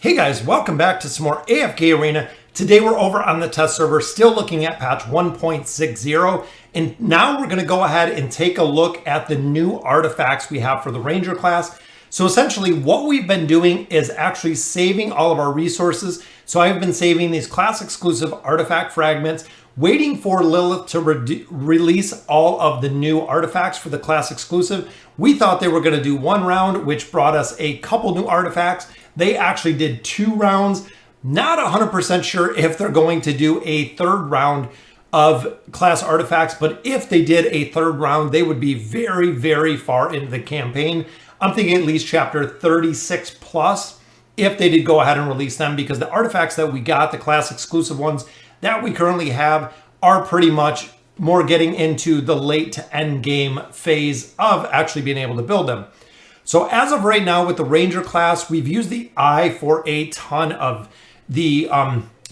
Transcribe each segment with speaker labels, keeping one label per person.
Speaker 1: Hey guys, welcome back to some more AFK Arena. Today we're over on the test server, still looking at patch 1.60, and now we're going to go ahead and take a look at the new artifacts we have for the Ranger class. So essentially what we've been doing is actually saving all of our resources. So I've been saving these class exclusive artifact fragments, waiting for Lilith to release all of the new artifacts for the class exclusive. We thought they were going to do one round, which brought us a couple new artifacts. They actually did 2 rounds. Not 100% sure if they're going to do a 3rd round of class artifacts, but if they did a 3rd round, they would be very, very far into the campaign. I'm thinking at least chapter 36 plus if they did go ahead and release them, because the artifacts that we got, the class exclusive ones that we currently have, are pretty much more getting into the late to end game phase of actually being able to build them. So as of right now with the Ranger class, we've used the Eye for a ton of the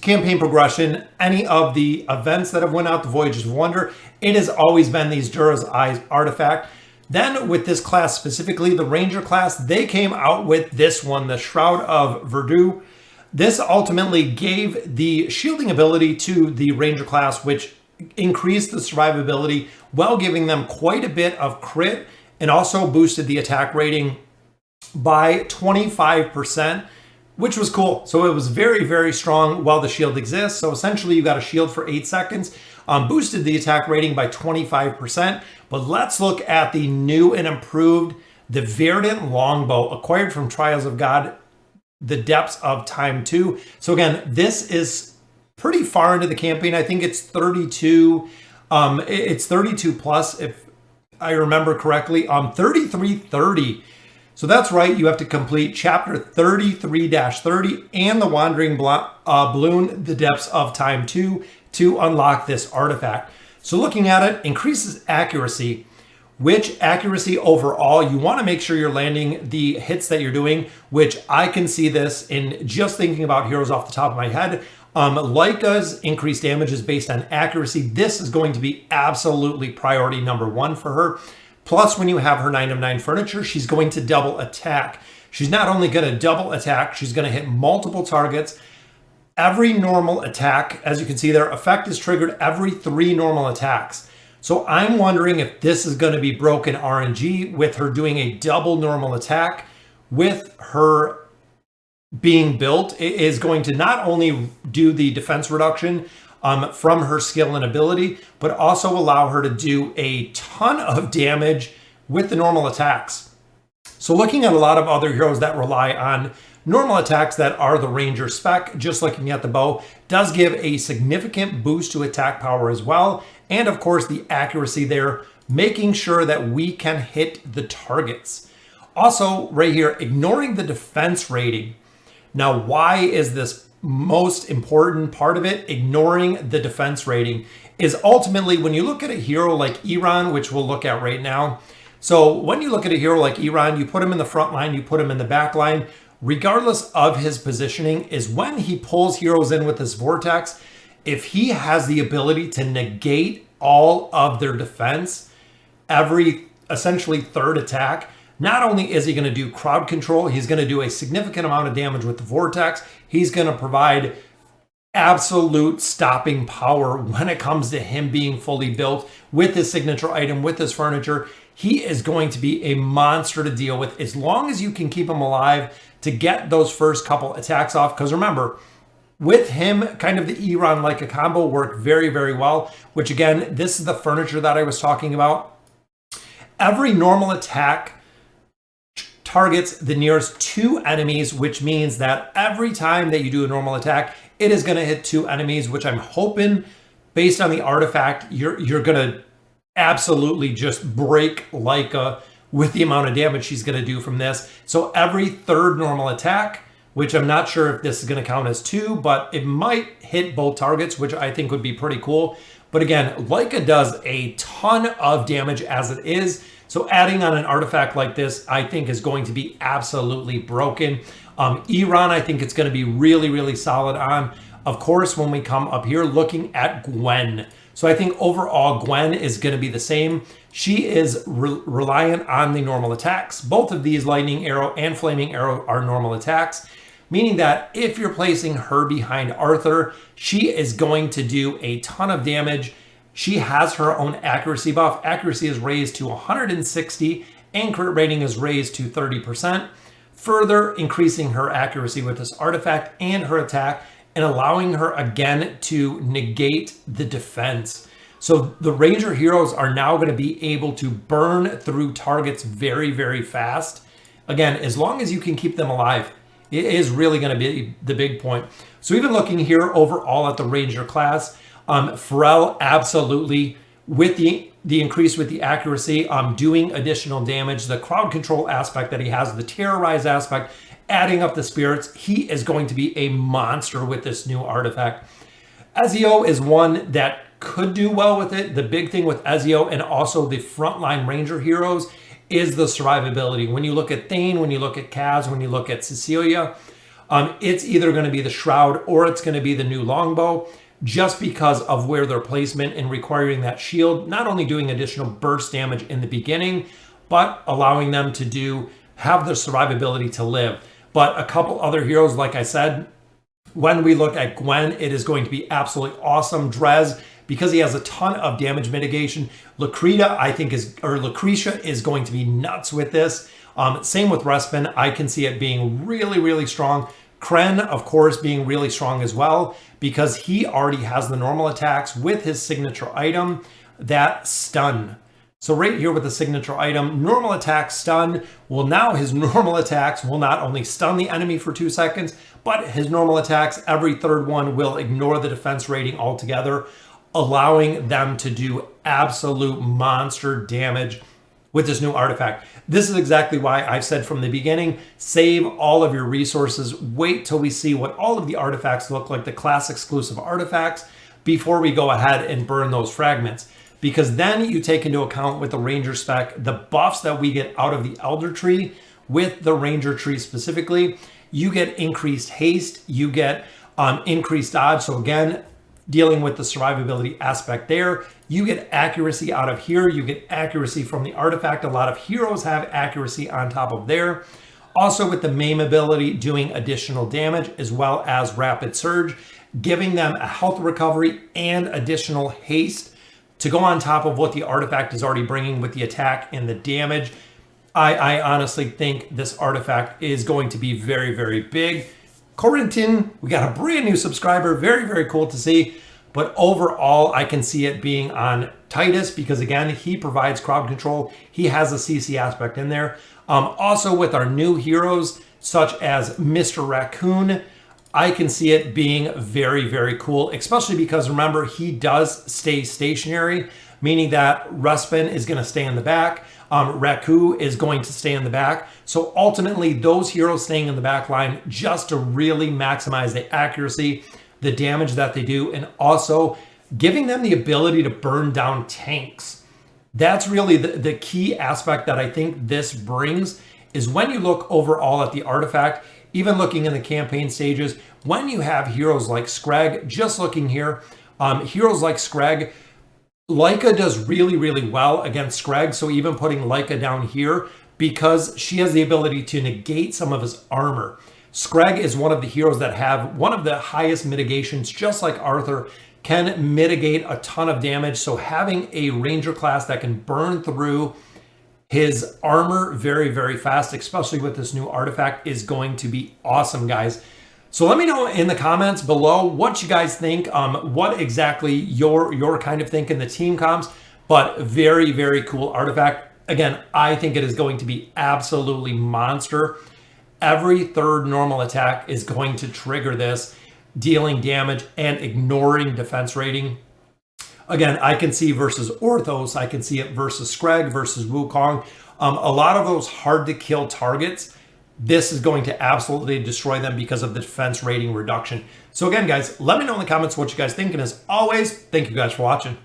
Speaker 1: campaign progression, any of the events that have went out, the Voyages of Wonder. It has always been these Dura's Eyes artifact. Then with this class specifically, the Ranger class, they came out with this one, the Shroud of Verdant. This ultimately gave the shielding ability to the Ranger class, which increased the survivability while giving them quite a bit of crit, and also boosted the attack rating by 25%, which was cool. So it was very, very strong while the shield exists. So essentially you got a shield for 8 seconds, boosted the attack rating by 25%. But let's look at the new and improved, the Verdant Longbow, acquired from Trials of God, the Depths of Time 2. So again, this is pretty far into the campaign. I think it's 32, it's 32 plus if I remember correctly, 3330. So that's right, you have to complete chapter 33-30 and the Wandering Balloon, the Depths of Time 2 to unlock this artifact. So looking at it, increases accuracy, which accuracy overall, you want to make sure you're landing the hits that you're doing, which I can see this in just thinking about heroes off the top of my head. Leica's increased damage is based on accuracy. This is going to be absolutely priority number 1 for her. Plus, when you have her 9 of 9 furniture, she's going to double attack. She's not only going to double attack, she's going to hit multiple targets. Every normal attack, as you can see there, effect is triggered every 3 normal attacks. So I'm wondering if this is going to be broken RNG with her doing a double normal attack with her being built. It is going to not only do the defense reduction from her skill and ability, but also allow her to do a ton of damage with the normal attacks. So looking at a lot of other heroes that rely on normal attacks that are the Ranger spec, just looking at the bow, does give a significant boost to attack power as well. And of course the accuracy there, making sure that we can hit the targets. Also right here, ignoring the defense rating. Now, why is this most important part of it? Ignoring the defense rating is ultimately when you look at a hero like Iran, which we'll look at right now. So when you look at a hero like Iran, you put him in the front line, you put him in the back line, regardless of his positioning, is when he pulls heroes in with this vortex, if he has the ability to negate all of their defense, every essentially 3rd attack, not only is he going to do crowd control, he's going to do a significant amount of damage with the vortex. He's going to provide absolute stopping power when it comes to him being fully built with his signature item, with his furniture. He is going to be a monster to deal with as long as you can keep him alive to get those first couple attacks off. Because remember, with him, kind of the Iran like a combo worked very, very well, which again, this is the furniture that I was talking about. Every normal attack targets the nearest 2 enemies, which means that every time that you do a normal attack, it is going to hit 2 enemies, which I'm hoping, based on the artifact, you're going to absolutely just break Leica with the amount of damage she's going to do from this. So every 3rd normal attack, which I'm not sure if this is going to count as 2, but it might hit both targets, which I think would be pretty cool. But again, Leica does a ton of damage as it is. So adding on an artifact like this, I think is going to be absolutely broken. Iran, I think it's going to be really, really solid on. Of course, when we come up here looking at Gwen. So I think overall Gwen is going to be the same. She is reliant on the normal attacks. Both of these lightning arrow and flaming arrow are normal attacks. meaning that if you're placing her behind Arthur, she is going to do a ton of damage. She has her own accuracy buff. Accuracy is raised to 160 and crit rating is raised to 30%, further increasing her accuracy with this artifact and her attack and allowing her again to negate the defense. So the Ranger heroes are now going to be able to burn through targets very, very fast. Again, as long as you can keep them alive, it is really going to be the big point. So even looking here overall at the Ranger class, Pharrell absolutely, with the increase with the accuracy, doing additional damage, the crowd control aspect that he has, the terrorize aspect, adding up the spirits, he is going to be a monster with this new artifact. Ezio is one that could do well with it. The big thing with Ezio and also the frontline Ranger heroes is the survivability. When you look at Thane, when you look at Kaz, when you look at Cecilia, it's either going to be the Shroud or it's going to be the new Longbow, just because of where their placement and requiring that shield, not only doing additional burst damage in the beginning, but allowing them to have the survivability to live. But a couple other heroes, like I said, when we look at Gwen, it is going to be absolutely awesome. Drez, because he has a ton of damage mitigation. Lucretia is going to be nuts with this. Same with Respin. I can see it being really, really strong. Kren, of course, being really strong as well, because he already has the normal attacks with his signature item, that stun. So right here with the signature item, normal attack stun, well now his normal attacks will not only stun the enemy for 2 seconds, but his normal attacks, every third one will ignore the defense rating altogether, allowing them to do absolute monster damage with this new artifact. This is exactly why I've said from the beginning, save all of your resources, wait till we see what all of the artifacts look like, the class exclusive artifacts, before we go ahead and burn those fragments. Because then you take into account with the Ranger spec, the buffs that we get out of the Elder Tree, with the Ranger tree specifically, you get increased haste, you get increased dodge. So again, dealing with the survivability aspect there, you get accuracy out of here, you get accuracy from the artifact. A lot of heroes have accuracy on top of there. Also with the maim ability, doing additional damage as well as rapid surge, giving them a health recovery and additional haste to go on top of what the artifact is already bringing with the attack and the damage. I honestly think this artifact is going to be very, very big. Corentin, we got a brand new subscriber. Very, very cool to see. But overall, I can see it being on Titus because, again, he provides crowd control. He has a CC aspect in there. Also with our new heroes, such as Mr. Raccoon, I can see it being very, very cool, especially because, remember, he does stay stationary, meaning that Respin is going to stay in the back. Raccoon is going to stay in the back. So ultimately, those heroes staying in the back line just to really maximize the accuracy, the damage that they do, and also giving them the ability to burn down tanks. That's really the key aspect that I think this brings, is when you look overall at the artifact, even looking in the campaign stages, when you have heroes like Scrag, just looking here, heroes like Scrag, Leica does really, really well against Scrag. So even putting Leica down here, because she has the ability to negate some of his armor. Scrag is one of the heroes that have one of the highest mitigations, just like Arthur, can mitigate a ton of damage. So having a Ranger class that can burn through his armor very, very fast, especially with this new artifact, is going to be awesome, guys. So let me know in the comments below what you guys think, what exactly you're kind of thinking, the team comps, but very, very cool artifact. Again, I think it is going to be absolutely monster. Every third normal attack is going to trigger this, dealing damage and ignoring defense rating. Again, I can see versus Orthos, I can see it versus Scrag, versus Wukong. A lot of those hard to kill targets, this is going to absolutely destroy them because of the defense rating reduction. So again, guys, let me know in the comments what you guys think. And as always, thank you guys for watching.